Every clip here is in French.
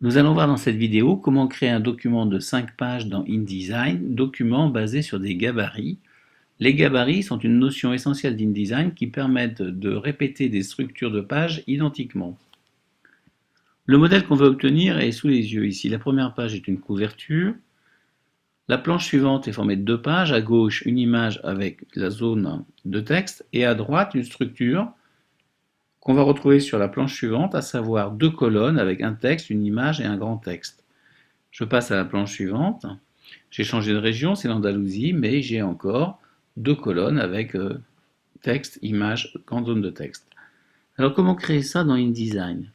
Nous allons voir dans cette vidéo comment créer un document de 5 pages dans InDesign, document basé sur des gabarits. Les gabarits sont une notion essentielle d'InDesign qui permettent de répéter des structures de pages identiquement. Le modèle qu'on veut obtenir est sous les yeux ici. La première page est une couverture. La planche suivante est formée de 2 pages. À gauche, une image avec la zone de texte et à droite, une structure qu'on va retrouver sur la planche suivante, à savoir 2 colonnes avec un texte, une image et un grand texte. Je passe à la planche suivante. J'ai changé de région, c'est l'Andalousie, mais j'ai encore 2 colonnes avec texte, image, grande zone de texte. Alors comment créer ça dans InDesign?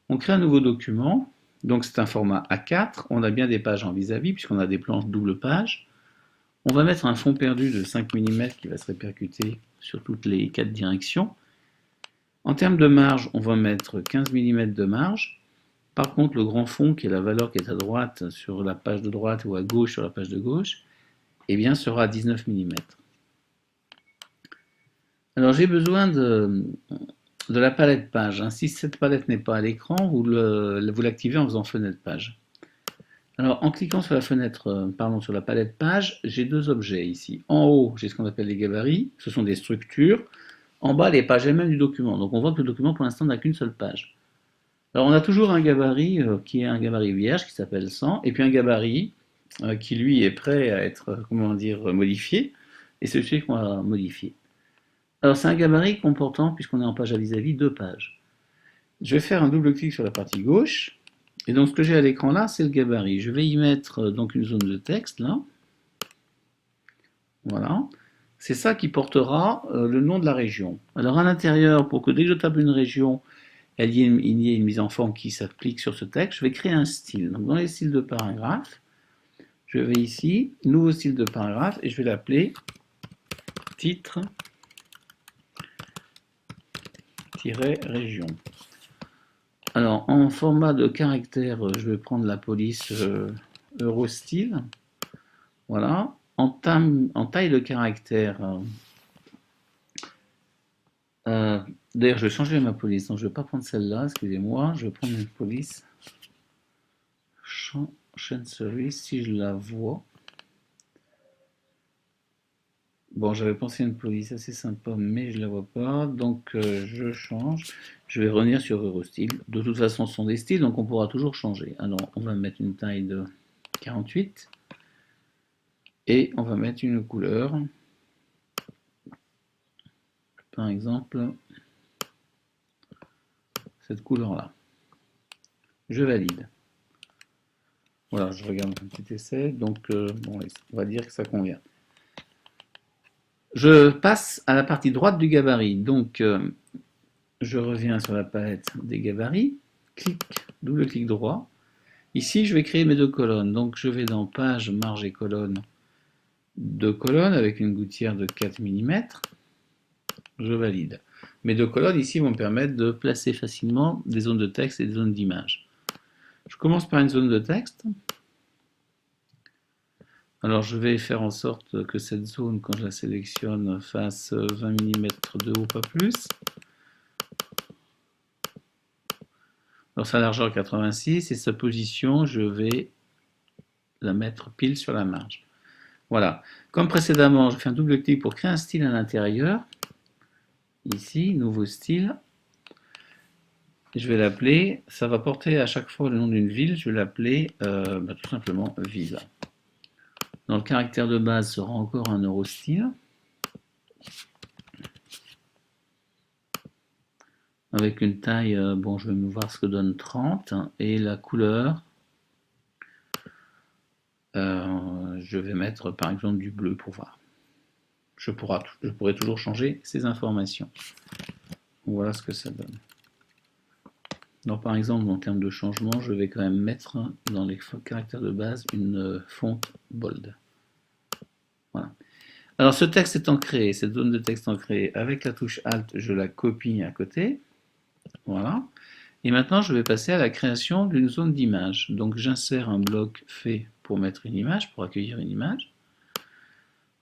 On crée un nouveau document, donc c'est un format A4, on a bien des pages en vis-à-vis puisqu'on a des planches double page. On va mettre un fond perdu de 5 mm qui va se répercuter sur toutes les 4 directions. En termes de marge, on va mettre 15 mm de marge. Par contre, le grand fond, qui est la valeur qui est à droite sur la page de droite ou à gauche sur la page de gauche, eh bien, sera à 19 mm. Alors, j'ai besoin de la palette page. Si cette palette n'est pas à l'écran, vous l'activez en faisant fenêtre page. Alors, en cliquant sur la fenêtre, sur la palette page, j'ai 2 objets ici. En haut, j'ai ce qu'on appelle les gabarits. Ce sont des structures. En bas, les pages elles-mêmes du document. Donc, on voit que le document, pour l'instant, n'a qu'une seule page. Alors, on a toujours un gabarit qui est un gabarit vierge qui s'appelle 100, et puis un gabarit qui, lui, est prêt à être, modifié, et c'est celui qu'on va modifier. Alors, c'est un gabarit comportant, puisqu'on est en page à vis-à-vis, 2 pages. Je vais faire un double clic sur la partie gauche, et donc ce que j'ai à l'écran là, c'est le gabarit. Je vais y mettre donc une zone de texte, là. Voilà. C'est ça qui portera le nom de la région. Alors, à l'intérieur, pour que dès que je tape une région, il y ait une mise en forme qui s'applique sur ce texte, je vais créer un style. Donc dans les styles de paragraphe, je vais ici, nouveau style de paragraphe, et je vais l'appeler titre-région. Alors en format de caractère, je vais prendre la police Eurostyle. Voilà. En taille de caractère, d'ailleurs je vais changer ma police, donc je ne vais pas prendre celle-là, excusez-moi, je vais prendre une police chancellerie si je la vois. Bon, j'avais pensé à une police assez sympa, mais je la vois pas, donc je change. Je vais revenir sur Eurostyle. De toute façon, ce sont des styles, donc on pourra toujours changer. Alors, on va mettre une taille de 48 et on va mettre une couleur. Par exemple, cette couleur-là. Je valide. Voilà, je regarde un petit essai, donc bon, on va dire que ça convient. Je passe à la partie droite du gabarit, donc je reviens sur la palette des gabarits, double clic droit. Ici, je vais créer mes 2 colonnes. Donc, je vais dans page, marge et colonne, 2 colonnes avec une gouttière de 4 mm. Je valide. Mes 2 colonnes ici vont me permettre de placer facilement des zones de texte et des zones d'image. Je commence par une zone de texte. Alors, je vais faire en sorte que cette zone, quand je la sélectionne, fasse 20 mm de haut, pas plus. Alors, sa largeur 86 et sa position, je vais la mettre pile sur la marge. Voilà. Comme précédemment, je fais un double clic pour créer un style à l'intérieur. Ici, nouveau style. Je vais l'appeler, ça va porter à chaque fois le nom d'une ville, je vais l'appeler tout simplement ville. Dans le caractère de base sera encore un Eurostyle. Avec une taille, bon je vais me voir ce que donne 30, et la couleur, je vais mettre par exemple du bleu pour voir. Je pourrais toujours changer ces informations. Voilà ce que ça donne. Donc par exemple, en termes de changement, je vais quand même mettre dans les caractères de base une fonte bold. Voilà. Alors ce texte étant créé, cette zone de texte étant créée, avec la touche Alt, je la copie à côté. Voilà. Et maintenant, je vais passer à la création d'une zone d'image. Donc j'insère un bloc fait pour mettre une image, pour accueillir une image.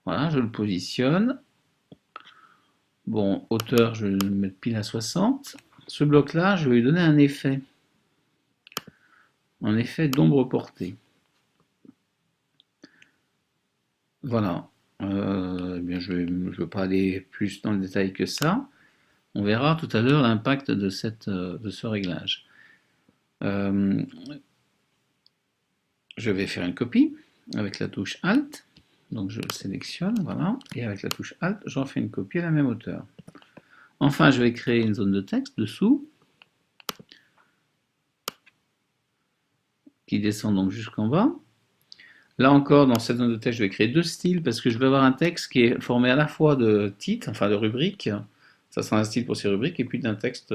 Voilà, je le positionne. Bon, hauteur, je vais le mettre pile à 60. Ce bloc-là, je vais lui donner un effet. en effet d'ombre portée. Voilà. Eh bien, je ne veux pas aller plus dans le détail que ça. On verra tout à l'heure l'impact de ce réglage. Je vais faire une copie avec la touche Alt. Donc je le sélectionne, voilà. Et avec la touche Alt, j'en fais une copie à la même hauteur. Enfin, je vais créer une zone de texte dessous, qui descend donc jusqu'en bas. Là encore, dans cette zone de texte, je vais créer deux styles parce que je vais avoir un texte qui est formé à la fois de titres, enfin de rubriques, ça sera un style pour ces rubriques, et puis d'un texte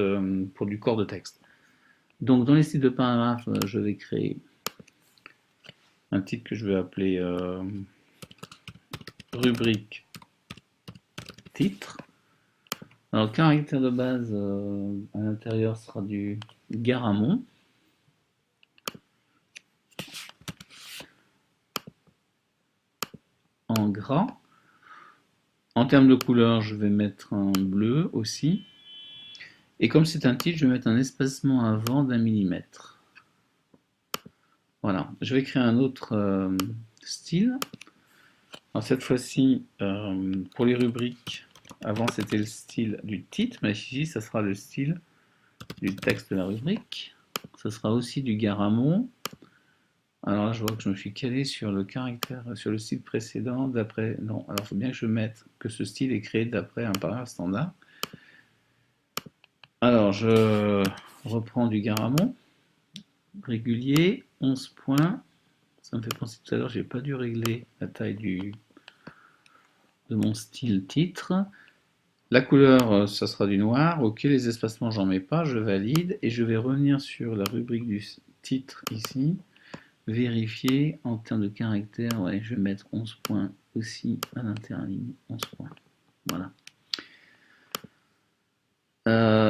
pour du corps de texte. Donc dans les styles de paragraphe, je vais créer un titre que je vais appeler rubrique titre. Alors le caractère de base à l'intérieur sera du Garamond. En gras. En termes de couleur, je vais mettre un bleu aussi. Et comme c'est un titre, je vais mettre un espacement avant d'1 millimètre. Voilà, je vais créer un autre style. Alors cette fois-ci, pour les rubriques, avant c'était le style du titre, mais ici ça sera le style du texte de la rubrique. Ce sera aussi du Garamond. Alors là, je vois que je me suis calé sur le caractère, sur le style précédent, d'après... Non, alors il faut bien que je mette que ce style est créé d'après un paragraphe standard. Alors, je reprends du Garamond, régulier, 11 points. Ça me fait penser tout à l'heure, j'ai pas dû régler la taille de mon style titre. La couleur, ça sera du noir. Ok, les espacements, j'en mets pas, je valide. Et je vais revenir sur la rubrique du titre ici. Vérifier en termes de caractère, ouais, je vais mettre 11 points aussi à l'interligne, 11 points, voilà.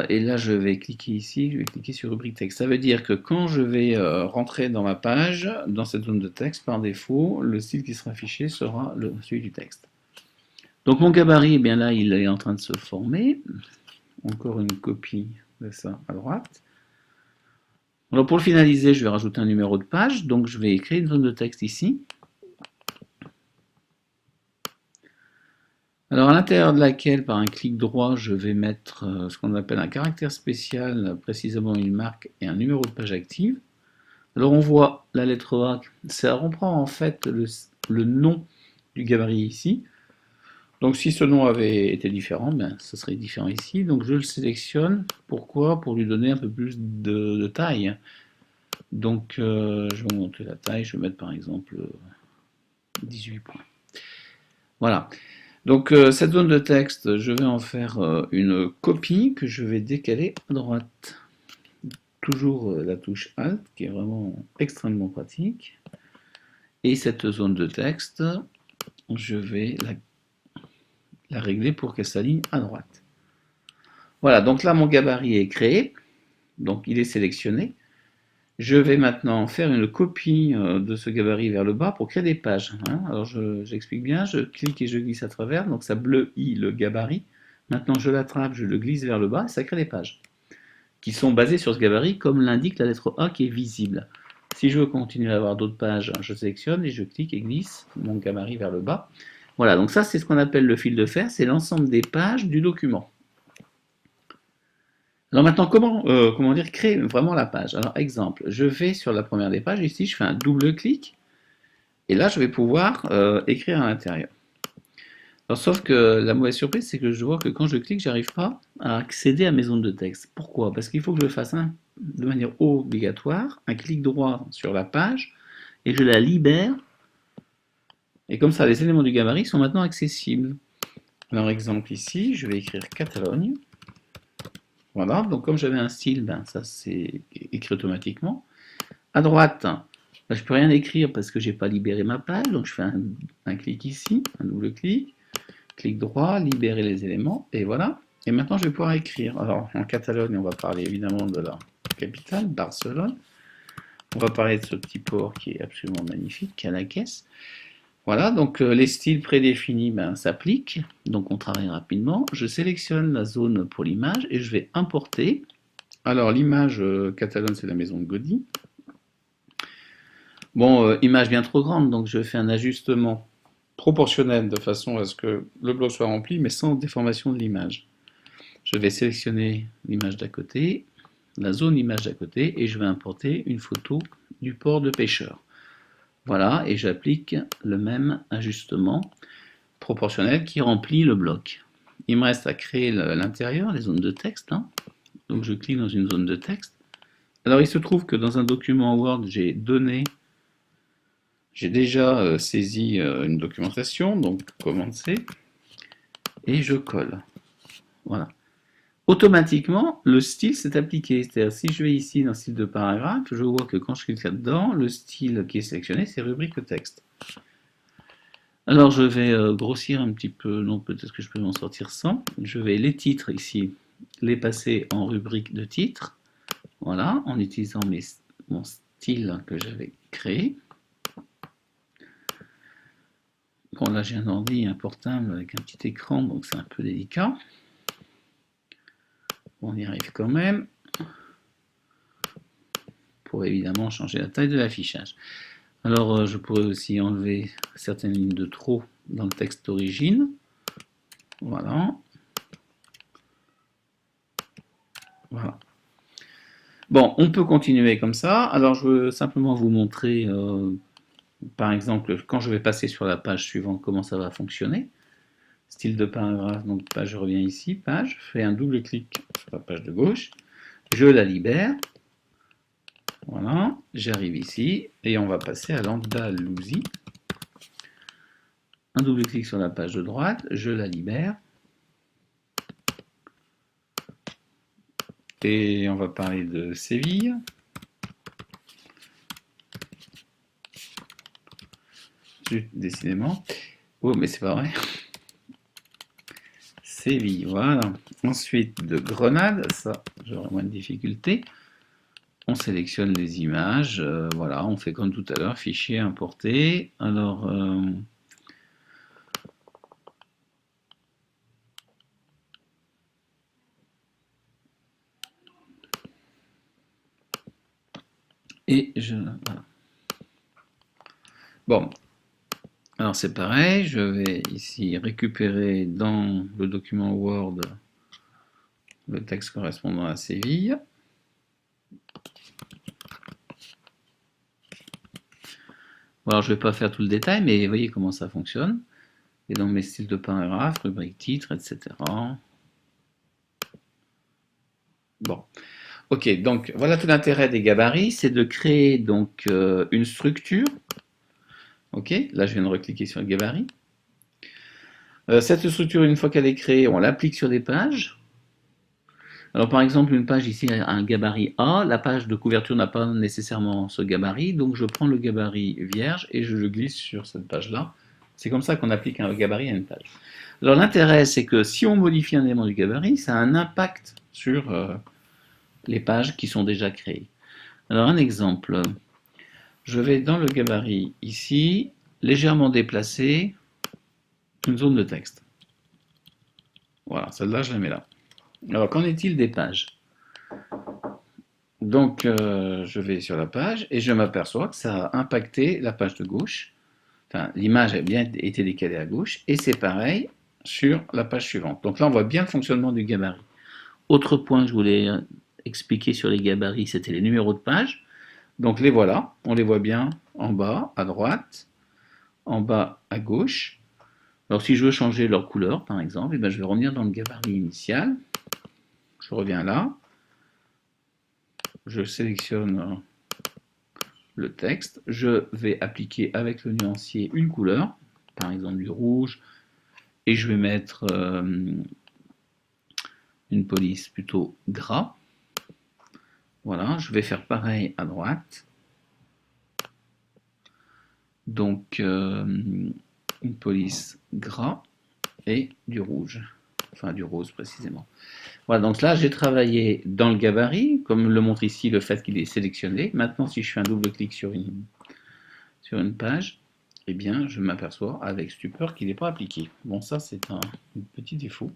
Et là je vais cliquer ici, je vais cliquer sur rubrique texte. Ça veut dire que quand je vais rentrer dans ma page, dans cette zone de texte, par défaut, le style qui sera affiché sera celui du texte. Donc mon gabarit, eh bien là il est en train de se former. Encore une copie de ça à droite. Alors pour le finaliser, je vais rajouter un numéro de page, donc je vais créer une zone de texte ici. Alors à l'intérieur de laquelle, par un clic droit, je vais mettre ce qu'on appelle un caractère spécial, précisément une marque et un numéro de page active. Alors on voit la lettre A, ça reprend en fait le nom du gabarit ici. Donc si ce nom avait été différent, ben, ce serait différent ici. Donc je le sélectionne. Pourquoi? Pour lui donner un peu plus de taille. Donc je vais monter la taille, je vais mettre par exemple 18 points. Voilà. Donc cette zone de texte, je vais en faire une copie que je vais décaler à droite. Toujours la touche Alt qui est vraiment extrêmement pratique. Et cette zone de texte, je vais la régler pour qu'elle s'aligne à droite. Voilà, donc là mon gabarit est créé, donc il est sélectionné. Je vais maintenant faire une copie de ce gabarit vers le bas pour créer des pages. Alors j'explique bien, je clique et je glisse à travers, donc ça bleuit le gabarit. Maintenant je l'attrape, je le glisse vers le bas et ça crée des pages qui sont basées sur ce gabarit comme l'indique la lettre A qui est visible. Si je veux continuer à avoir d'autres pages, je sélectionne et je clique et glisse mon gabarit vers le bas. Voilà, donc ça c'est ce qu'on appelle le fil de fer, c'est l'ensemble des pages du document. Alors maintenant, comment dire, créer vraiment la page? Alors exemple, je vais sur la première des pages, ici je fais un double clic, et là je vais pouvoir écrire à l'intérieur. Alors sauf que la mauvaise surprise, c'est que je vois que quand je clique, j'arrive pas à accéder à mes zones de texte. Pourquoi? Parce qu'il faut que je fasse de manière obligatoire, un clic droit sur la page, et je la libère, et comme ça les éléments du gabarit sont maintenant accessibles. Alors exemple ici, je vais écrire Catalogne. Voilà, donc comme j'avais un style, ben, ça c'est écrit automatiquement. À droite, ben, je ne peux rien écrire parce que je n'ai pas libéré ma page, donc je fais un clic ici, un double clic droit, libérer les éléments, et voilà. Et maintenant je vais pouvoir écrire. Alors en Catalogne, on va parler évidemment de la capitale, Barcelone. On va parler de ce petit port qui est absolument magnifique, Cadaqués. Voilà, donc les styles prédéfinis ben, s'appliquent, donc on travaille rapidement. Je sélectionne la zone pour l'image et je vais importer. Alors l'image Catalogne, c'est la maison de Gaudí. Bon, image bien trop grande, donc je fais un ajustement proportionnel de façon à ce que le bloc soit rempli, mais sans déformation de l'image. Je vais sélectionner l'image d'à côté, la zone image d'à côté, et je vais importer une photo du port de pêcheur. Voilà, et j'applique le même ajustement proportionnel qui remplit le bloc. Il me reste à créer l'intérieur, les zones de texte, hein. Donc je clique dans une zone de texte. Alors il se trouve que dans un document Word, j'ai déjà saisi une documentation, donc commande C, et je colle. Voilà. Automatiquement, le style s'est appliqué. C'est-à-dire, si je vais ici dans style de paragraphe, je vois que quand je clique là-dedans, le style qui est sélectionné, c'est rubrique texte. Alors, je vais grossir un petit peu, non, peut-être que je peux m'en sortir sans. Je vais les titres ici, les passer en rubrique de titre. Voilà, en utilisant mon style que j'avais créé. Bon, là, j'ai un ordi, un portable avec un petit écran, donc c'est un peu délicat. On y arrive quand même. Pour évidemment changer la taille de l'affichage. Alors, je pourrais aussi enlever certaines lignes de trop dans le texte d'origine. Voilà. Voilà. Bon, on peut continuer comme ça. Alors, je veux simplement vous montrer, par exemple, quand je vais passer sur la page suivante, comment ça va fonctionner. Style de paragraphe, donc page, je reviens ici, page, je fais un double clic sur la page de gauche, je la libère. Voilà, j'arrive ici et on va passer à l'Andalousie. Un double clic sur la page de droite, je la libère. Et on va parler de Séville. Décidément. Oh, mais c'est pas vrai. Séville, voilà. Ensuite, de Grenade, ça, j'aurai moins de difficultés. On sélectionne les images. Voilà, on fait comme tout à l'heure, fichier importé. Alors, et je... Voilà. Bon, alors c'est pareil, je vais ici récupérer dans le document Word le texte correspondant à Séville. Alors je ne vais pas faire tout le détail, mais voyez comment ça fonctionne. Et dans mes styles de paragraphe, rubrique titre, etc. Bon, ok, donc voilà tout l'intérêt des gabarits, c'est de créer donc une structure. Ok, là je viens de recliquer sur le gabarit. Cette structure, une fois qu'elle est créée, on l'applique sur des pages. Alors par exemple, une page ici a un gabarit A, la page de couverture n'a pas nécessairement ce gabarit, donc je prends le gabarit vierge et je le glisse sur cette page-là. C'est comme ça qu'on applique un gabarit à une page. Alors l'intérêt, c'est que si on modifie un élément du gabarit, ça a un impact sur les pages qui sont déjà créées. Alors un exemple, je vais dans le gabarit ici, légèrement déplacer une zone de texte. Voilà, celle-là je la mets là. Alors qu'en est-il des pages? Donc je vais sur la page et je m'aperçois que ça a impacté la page de gauche. Enfin, l'image a bien été décalée à gauche et c'est pareil sur la page suivante. Donc là on voit bien le fonctionnement du gabarit. Autre point que je voulais expliquer sur les gabarits, c'était les numéros de page. Donc les voilà, on les voit bien en bas à droite, en bas à gauche. Alors si je veux changer leur couleur par exemple, eh bien, je vais revenir dans le gabarit initial. Je reviens là, je sélectionne le texte, je vais appliquer avec le nuancier une couleur, par exemple du rouge, et je vais mettre une police plutôt gras. Voilà, je vais faire pareil à droite. Donc une police gras et du rouge, enfin du rose précisément. Voilà, donc là j'ai travaillé dans le gabarit, comme le montre ici le fait qu'il est sélectionné. Maintenant si je fais un double clic sur une page, eh bien je m'aperçois avec stupeur qu'il n'est pas appliqué. Bon, ça c'est un petit défaut.